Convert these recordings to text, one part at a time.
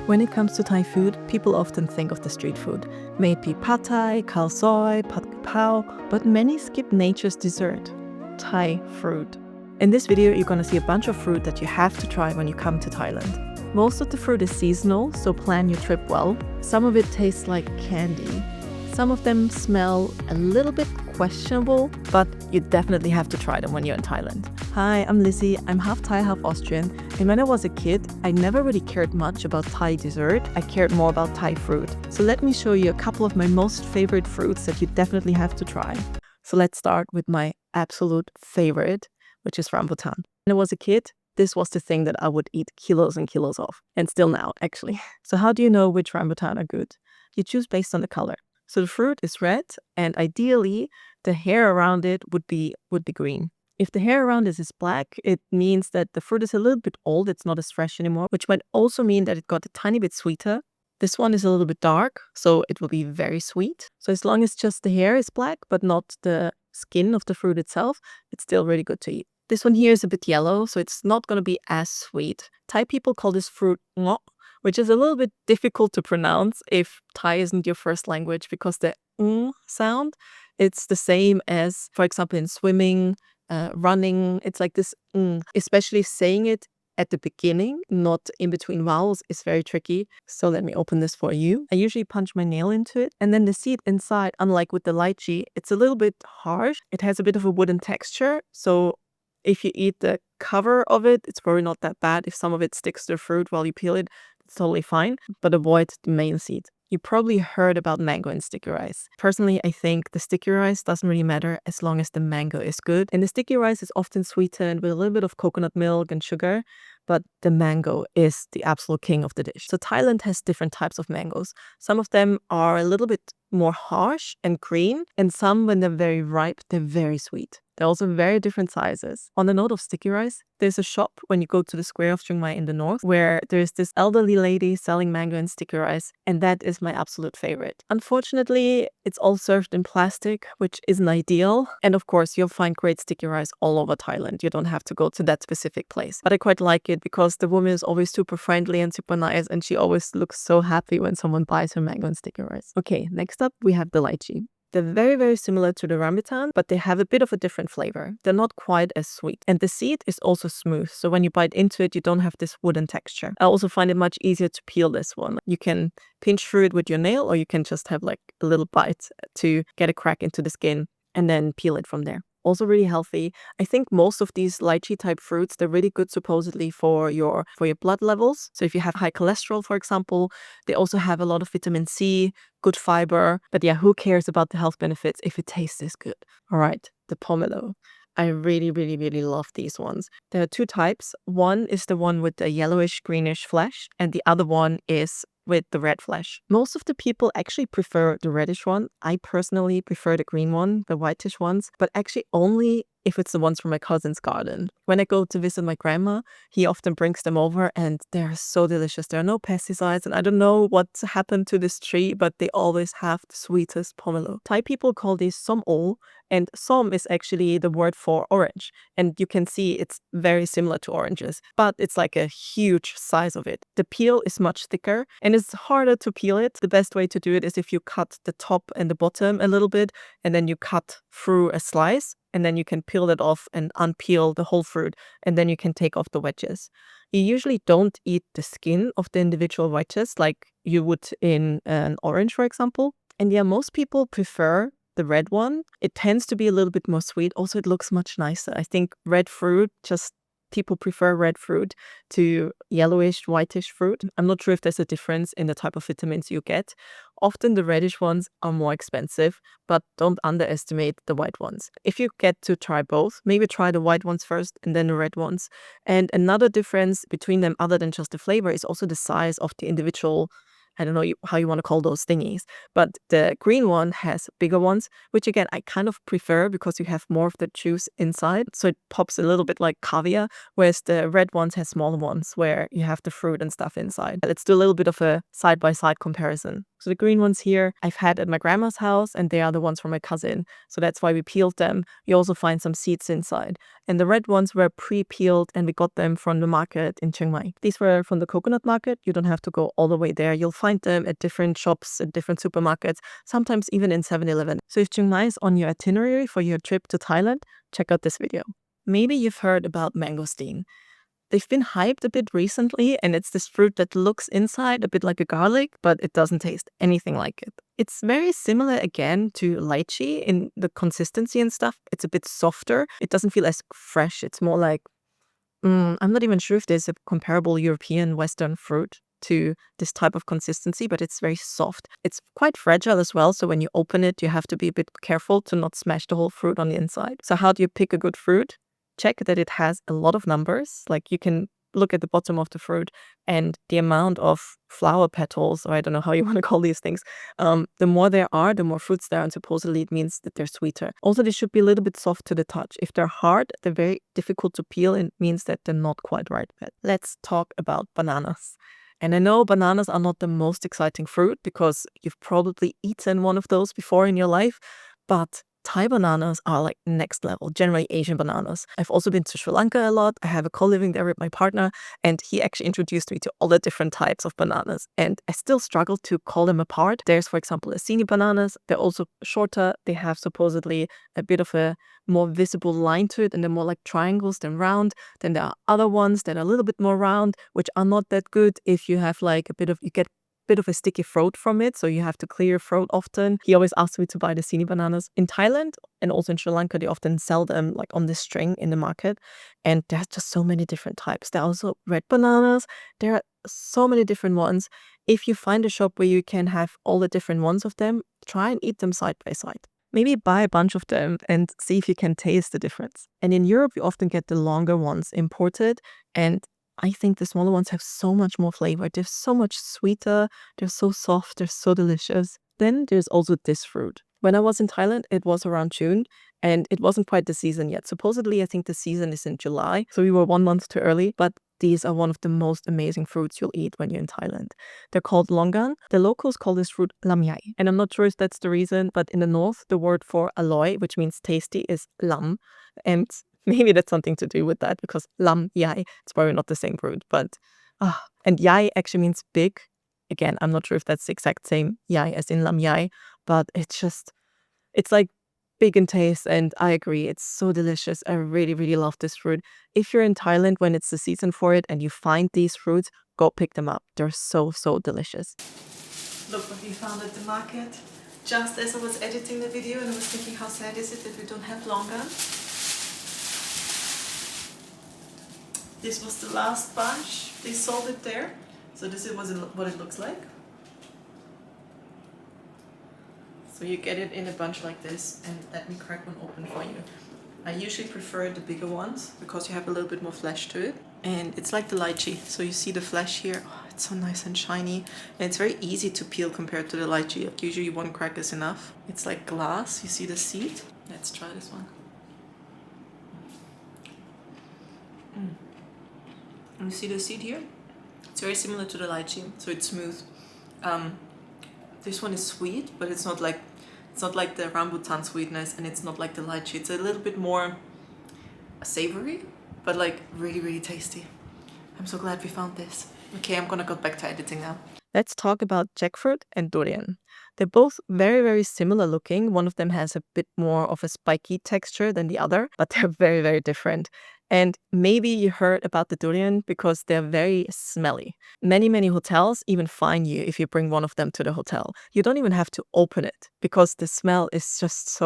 When it comes to Thai food, people often think of the street food. May it be pad Thai, khao soi, pad pao, but many skip nature's dessert, Thai fruit. In this video, you're gonna see a bunch of fruit that you have to try when you come to Thailand. Most of the fruit is seasonal, so plan your trip well. Some of it tastes like candy. Some of them smell a little bit questionable, but you definitely have to try them when you're in Thailand. Hi, I'm Lisi. I'm half Thai, half Austrian. And when I was a kid, I never really cared much about Thai dessert. I cared more about Thai fruit. So let me show you a couple of my most favorite fruits that you definitely have to try. So let's start with my absolute favorite, which is Rambutan. When I was a kid, this was the thing that I would eat kilos and kilos of. And still now, actually. So how do you know which Rambutan are good? You choose based on the color. So the fruit is red, and ideally, the hair around it would be green. If the hair around this is black, it means that the fruit is a little bit old, it's not as fresh anymore, which might also mean that it got a tiny bit sweeter. This one is a little bit dark, so it will be very sweet. So as long as just the hair is black, but not the skin of the fruit itself, it's still really good to eat. This one here is a bit yellow, so it's not going to be as sweet. Thai people call this fruit ngo, which is a little bit difficult to pronounce if Thai isn't your first language, because the sound, it's the same as, for example, in swimming, running. It's like this especially saying it at the beginning, not in between vowels, is very tricky. So let me open this for you. I usually punch my nail into it, and then the seed inside, unlike with the lychee, it's a little bit harsh. It has a bit of a wooden texture, so if you eat the cover of it, it's probably not that bad. If some of it sticks to the fruit while you peel it, it's totally fine, but avoid the main seed. You probably heard about mango and sticky rice. Personally, I think the sticky rice doesn't really matter as long as the mango is good. And the sticky rice is often sweetened with a little bit of coconut milk and sugar, but the mango is the absolute king of the dish. So Thailand has different types of mangoes. Some of them are a little bit more harsh and green, and some, when they're very ripe, they're very sweet. They're also very different sizes. On the note of sticky rice, there's a shop when you go to the square of Chiang Mai in the north where there's this elderly lady selling mango and sticky rice, and that is my absolute favorite. Unfortunately, it's all served in plastic, which isn't ideal. And of course, you'll find great sticky rice all over Thailand. You don't have to go to that specific place. But I quite like it because the woman is always super friendly and super nice, and she always looks so happy when someone buys her mango and sticky rice. Okay, next up we have the lychee. They're very, very similar to the rambutan, but they have a bit of a different flavor. They're not quite as sweet. And the seed is also smooth, so when you bite into it, you don't have this wooden texture. I also find it much easier to peel this one. You can pinch through it with your nail, or you can just have like a little bite to get a crack into the skin and then peel it from there. Also really healthy. I think most of these lychee type fruits, they're really good supposedly for your blood levels. So if you have high cholesterol, for example, they also have a lot of vitamin C, good fiber. But yeah, who cares about the health benefits if it tastes this good? All right, the pomelo. I really, really, really love these ones. There are two types. One is the one with the yellowish greenish flesh, and the other one is with the red flesh. Most of the people actually prefer the reddish one. I personally prefer the green one, the whitish ones, but actually only if it's the ones from my cousin's garden. When I go to visit my grandma, he often brings them over, and they're so delicious. There are no pesticides, and I don't know what's happened to this tree, but they always have the sweetest pomelo. Thai people call these som o, and som is actually the word for orange. And you can see it's very similar to oranges, but it's like a huge size of it. The peel is much thicker, and it's harder to peel it. The best way to do it is if you cut the top and the bottom a little bit, and then you cut through a slice, and then you can peel it off and unpeel the whole fruit, and then you can take off the wedges. You usually don't eat the skin of the individual wedges like you would in an orange, for example. And yeah, most people prefer the red one. It tends to be a little bit more sweet. Also, it looks much nicer. I think red fruit, just people prefer red fruit to yellowish, whitish fruit. I'm not sure if there's a difference in the type of vitamins you get. Often the reddish ones are more expensive, but don't underestimate the white ones. If you get to try both, maybe try the white ones first and then the red ones. And another difference between them, other than just the flavor, is also the size of the individual, I don't know how you want to call those thingies, but the green one has bigger ones, which again, I kind of prefer because you have more of the juice inside. So it pops a little bit like caviar, whereas the red ones have smaller ones where you have the fruit and stuff inside. Let's do a little bit of a side-by-side comparison. So the green ones here I've had at my grandma's house, and they are the ones from my cousin. So that's why we peeled them. You also find some seeds inside. And the red ones were pre-peeled, and we got them from the market in Chiang Mai. These were from the coconut market. You don't have to go all the way there. You'll find them at different shops, at different supermarkets, sometimes even in 7-Eleven. So if Chiang Mai is on your itinerary for your trip to Thailand, check out this video. Maybe you've heard about mangosteen. They've been hyped a bit recently, and it's this fruit that looks inside a bit like a garlic, but it doesn't taste anything like it. It's very similar again to lychee in the consistency and stuff. It's a bit softer. It doesn't feel as fresh. It's more like, I'm not even sure if there's a comparable European Western fruit to this type of consistency, but it's very soft. It's quite fragile as well, so when you open it, you have to be a bit careful to not smash the whole fruit on the inside. So how do you pick a good fruit? Check that it has a lot of numbers. Like, you can look at the bottom of the fruit and the amount of flower petals, or I don't know how you want to call these things. The more there are, the more fruits there are, and supposedly it means that they're sweeter. Also, they should be a little bit soft to the touch. If they're hard, they're very difficult to peel, and it means that they're not quite ripe yet. Let's talk about bananas. And I know bananas are not the most exciting fruit because you've probably eaten one of those before in your life, but Thai bananas are like next level, generally Asian bananas. I've also been to Sri Lanka a lot. I have a co-living there with my partner, and he actually introduced me to all the different types of bananas. And I still struggle to call them apart. There's, for example, Asini bananas. They're also shorter. They have supposedly a bit of a more visible line to it, and they're more like triangles than round. Then there are other ones that are a little bit more round, which are not that good if you have like you get bit of a sticky throat from it, so you have to clear your throat often. He always asks me to buy the Sini bananas. In Thailand and also in Sri Lanka, they often sell them like on this string in the market, and there's just so many different types. There are also red bananas. There are so many different ones. If you find a shop where you can have all the different ones of them, try and eat them side by side. Maybe buy a bunch of them and see if you can taste the difference. And in Europe, you often get the longer ones imported, and I think the smaller ones have so much more flavor. They're so much sweeter. They're so soft. They're so delicious. Then there's also this fruit. When I was in Thailand, it was around June, and it wasn't quite the season yet. Supposedly, I think the season is in July, so we were 1 month too early, but these are one of the most amazing fruits you'll eat when you're in Thailand. They're called Longan. The locals call this fruit Lamjai, and I'm not sure if that's the reason, but in the north, the word for aloy, which means tasty, is lam, and maybe that's something to do with that, because lam yai, it's probably not the same fruit, but and yai actually means big. Again, I'm not sure if that's the exact same yai as in lam yai, but it's like big in taste, and I agree, it's so delicious. I really, really love this fruit. If you're in Thailand when it's the season for it and you find these fruits, go pick them up. They're so, so delicious. Look what we found at the market. Just as I was editing the video, and I was thinking, how sad is it that we don't have Longan? This was the last bunch. They sold it there. So this is what it looks like. So you get it in a bunch like this, and let me crack one open for you. I usually prefer the bigger ones because you have a little bit more flesh to it. And it's like the lychee. So you see the flesh here. Oh, it's so nice and shiny. And it's very easy to peel compared to the lychee. Like usually one crack is enough. It's like glass. You see the seed? Let's try this one. And you see the seed here? It's very similar to the lychee, so it's smooth. This one is sweet, but it's not like the Rambutan sweetness, and it's not like the lychee. It's a little bit more savory, but like really, really tasty. I'm so glad we found this. Okay, I'm gonna go back to editing now. Let's talk about jackfruit and durian. They're both very, very similar looking. One of them has a bit more of a spiky texture than the other, but they're very, very different. And maybe you heard about the durian because they're very smelly. Many, many hotels even fine you if you bring one of them to the hotel. You don't even have to open it because the smell is just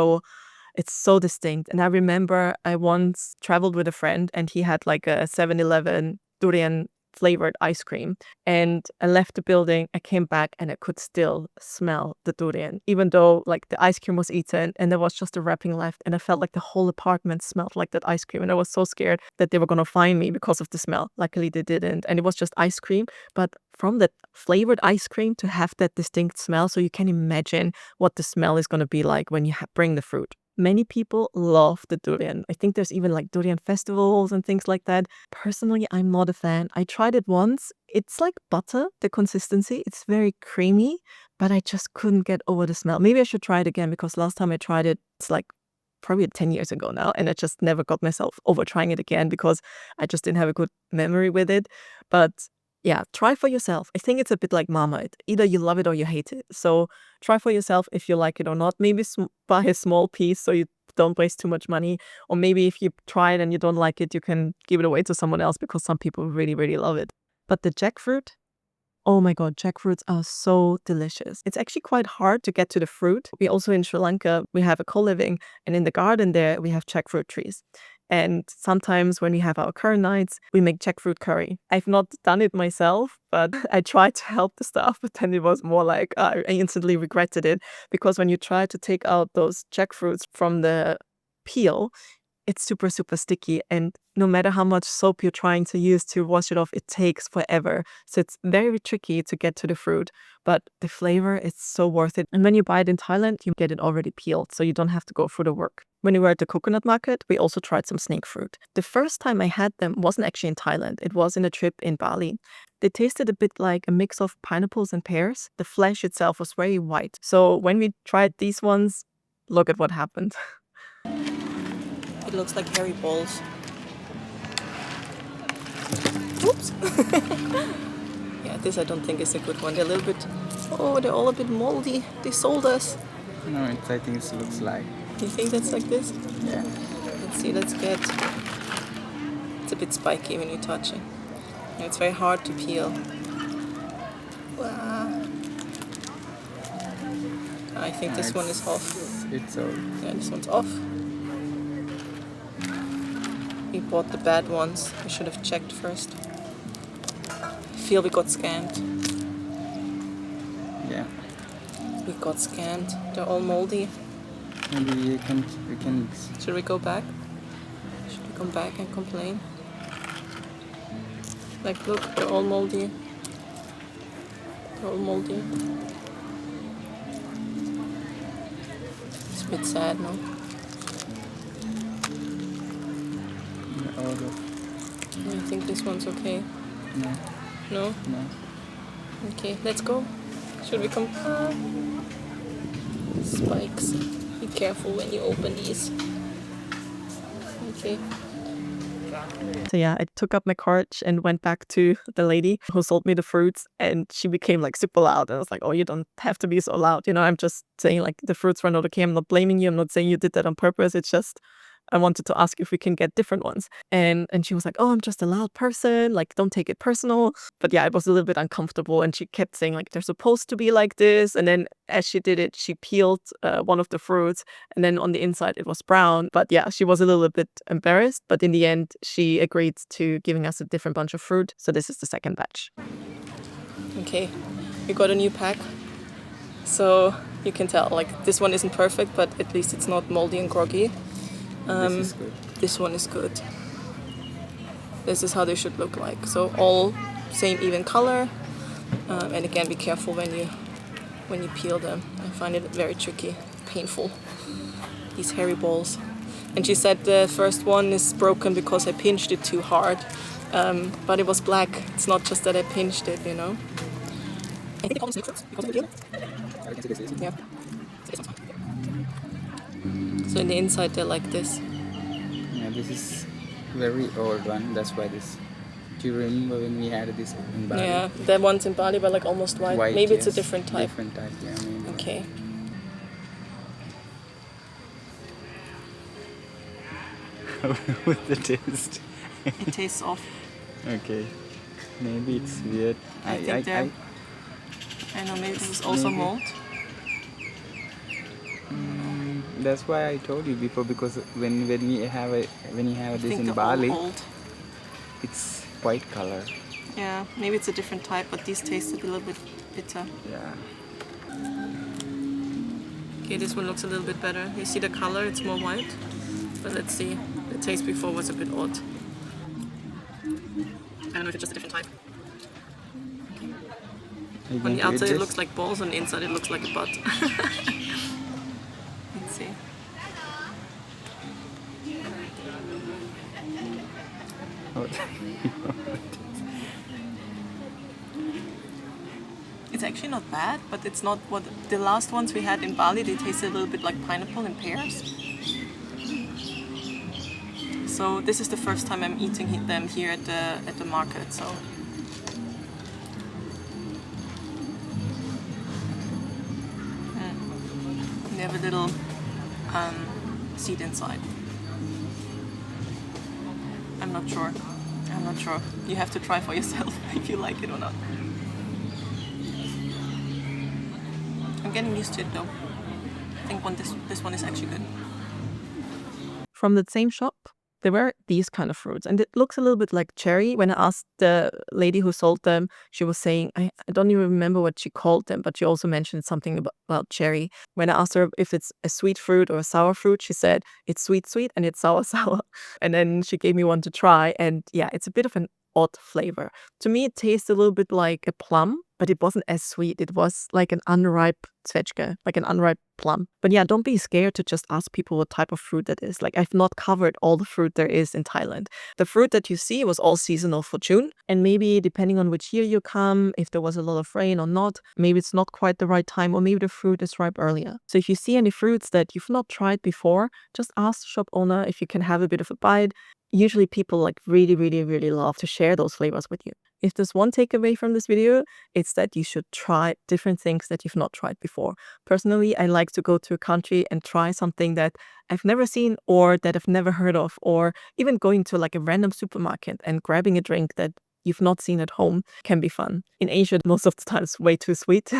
it's so distinct. And I remember I once traveled with a friend, and he had like a 7-Eleven durian flavored ice cream, and I left the building. I came back and I could still smell the durian, even though like the ice cream was eaten and there was just a wrapping left, and I felt like the whole apartment smelled like that ice cream, and I was so scared that they were gonna find me because of the smell. Luckily they didn't, and it was just ice cream, but from that flavored ice cream to have that distinct smell, so you can imagine what the smell is gonna be like when you bring the fruit. Many people love the durian. I think there's even like durian festivals and things like that. Personally, I'm not a fan. I tried it once. It's like butter, the consistency. It's very creamy, but I just couldn't get over the smell. Maybe I should try it again because last time I tried it, it's like probably 10 years ago now, and I just never got myself over trying it again because I just didn't have a good memory with it. But yeah, try for yourself. I think it's a bit like Marmite. Either you love it or you hate it. So try for yourself if you like it or not. Maybe buy a small piece so you don't waste too much money. Or maybe if you try it and you don't like it, you can give it away to someone else because some people really, really love it. But the jackfruit, oh my God, jackfruits are so delicious. It's actually quite hard to get to the fruit. We also in Sri Lanka, we have a co-living, and in the garden there, we have jackfruit trees. And sometimes when we have our curry nights, we make jackfruit curry. I've not done it myself, but I tried to help the staff, but then it was more like I instantly regretted it because when you try to take out those jackfruits from the peel, it's super, super sticky. And no matter how much soap you're trying to use to wash it off, it takes forever. So it's very tricky to get to the fruit, but the flavor is so worth it. And when you buy it in Thailand, you get it already peeled, so you don't have to go through the work. When we were at the coconut market, we also tried some snake fruit. The first time I had them wasn't actually in Thailand. It was in a trip in Bali. They tasted a bit like a mix of pineapples and pears. The flesh itself was very white. So when we tried these ones, look at what happened. It looks like hairy balls. Oops. Yeah, this I don't think is a good one. They're a little bit, they're all a bit moldy. They sold us. No, I think it looks like. You think that's like this? Yeah. Let's see, let's get. It's a bit spiky when you touch it. And it's very hard to peel. Wow. I think this one is off. It's all. Yeah, this one's off. We bought the bad ones. We should have checked first. I feel we got scammed. Yeah. We got scammed. They're all moldy. Maybe we can. Should we go back? Should we come back and complain? Like, look, they're all moldy. They're all moldy. It's a bit sad, no? I think this one's okay. No. No? No. Okay, let's go. Should we come? Spikes. Be careful when you open these. Okay. So yeah, I took up my cart and went back to the lady who sold me the fruits, and she became like super loud. And I was like, oh, you don't have to be so loud. You know, I'm just saying like the fruits were not okay. I'm not blaming you. I'm not saying you did that on purpose. It's just I wanted to ask if we can get different ones. And she was like, oh, I'm just a loud person. Like, don't take it personal. But yeah, it was a little bit uncomfortable. And she kept saying like, they're supposed to be like this. And then as she did it, she peeled one of the fruits. And then on the inside, it was brown. But yeah, she was a little bit embarrassed. But in the end, she agreed to giving us a different bunch of fruit. So this is the second batch. Okay, we got a new pack. So you can tell, like, this one isn't perfect, but at least it's not moldy and groggy. This is good. This one is good. This is how they should look like. So all same even color. And again, be careful when you peel them. I find it very tricky, painful. These hairy balls. And she said the first one is broken because I pinched it too hard. But it was black. It's not just that I pinched it, you know. I think they call them snake fruits because of the peel. Yeah. So in the inside they're like this. Yeah, this is very old one. That's why this. Do you remember when we had this in Bali? Yeah, that one's in Bali, but like almost white. Maybe it's a different type. Different type, yeah. Maybe. Okay. With the taste. It tastes off. Okay. Maybe it's weird. I know, maybe this is also mold. That's why I told you before, because when you have this in Bali, it's white color. Yeah, maybe it's a different type, but these tasted a little bit bitter. Yeah. Okay, this one looks a little bit better. You see the color, it's more white. But let's see. The taste before was a bit odd. I don't know if it's just a different type. On the outside it looks like balls, on the inside it looks like a butt. Let's see. It's actually not bad, but it's not what the last ones we had in Bali. They tasted a little bit like pineapple and pears. So this is the first time I'm eating them here at the market. So they have a little seed inside. I'm not sure. You have to try for yourself if you like it or not. I'm getting used to it though. I think this one is actually good. From the same shop, there were these kind of fruits, and it looks a little bit like cherry. When I asked the lady who sold them, she was saying, I don't even remember what she called them, but she also mentioned something about cherry. When I asked her if it's a sweet fruit or a sour fruit, she said it's sweet and it's sour. And then she gave me one to try, and yeah, it's a bit of an odd flavor. To me, it tastes a little bit like a plum, but it wasn't as sweet. It was like an unripe zwetschge, like an unripe plum. But yeah, don't be scared to just ask people what type of fruit that is. Like, I've not covered all the fruit there is in Thailand. The fruit that you see was all seasonal for June, and maybe depending on which year you come, if there was a lot of rain or not, maybe it's not quite the right time, or maybe the fruit is ripe earlier. So if you see any fruits that you've not tried before, just ask the shop owner if you can have a bit of a bite. Usually people like really love to share those flavors with you. If there's one takeaway from this video, it's that you should try different things that you've not tried before. Personally, I like to go to a country and try something that I've never seen or that I've never heard of, or even going to like a random supermarket and grabbing a drink that you've not seen at home can be fun. In Asia, most of the time it's way too sweet,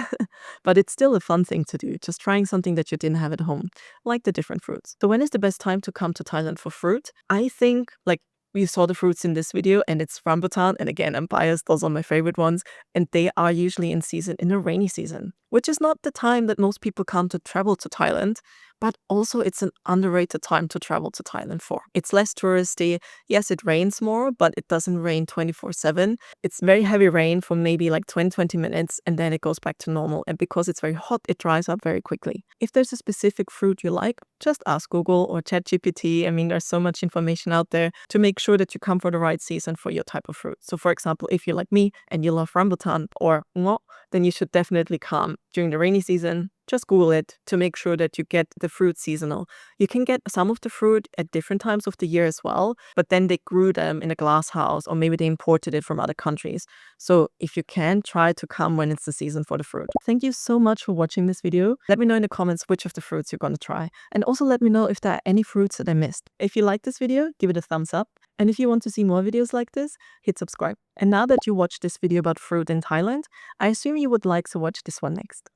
but it's still a fun thing to do, just trying something that you didn't have at home, like the different fruits. So when is the best time to come to Thailand for fruit? I think like we saw the fruits in this video, and it's Rambutan, and again, I'm biased, those are my favorite ones, and they are usually in season in the rainy season, which is not the time that most people come to travel to Thailand, but also it's an underrated time to travel to Thailand for. It's less touristy. Yes, it rains more, but it doesn't rain 24/7. It's very heavy rain for maybe like 20 minutes, and then it goes back to normal. And because it's very hot, it dries up very quickly. If there's a specific fruit you like, just ask Google or ChatGPT. I mean, there's so much information out there to make sure that you come for the right season for your type of fruit. So for example, if you're like me and you love rambutan or ngo, then you should definitely come during the rainy season. Just Google it to make sure that you get the fruit seasonal. You can get some of the fruit at different times of the year as well, but then they grew them in a glass house, or maybe they imported it from other countries. So if you can, try to come when it's the season for the fruit. Thank you so much for watching this video. Let me know in the comments which of the fruits you're going to try. And also let me know if there are any fruits that I missed. If you like this video, give it a thumbs up. And if you want to see more videos like this, hit subscribe. And now that you watched this video about fruit in Thailand, I assume you would like to watch this one next.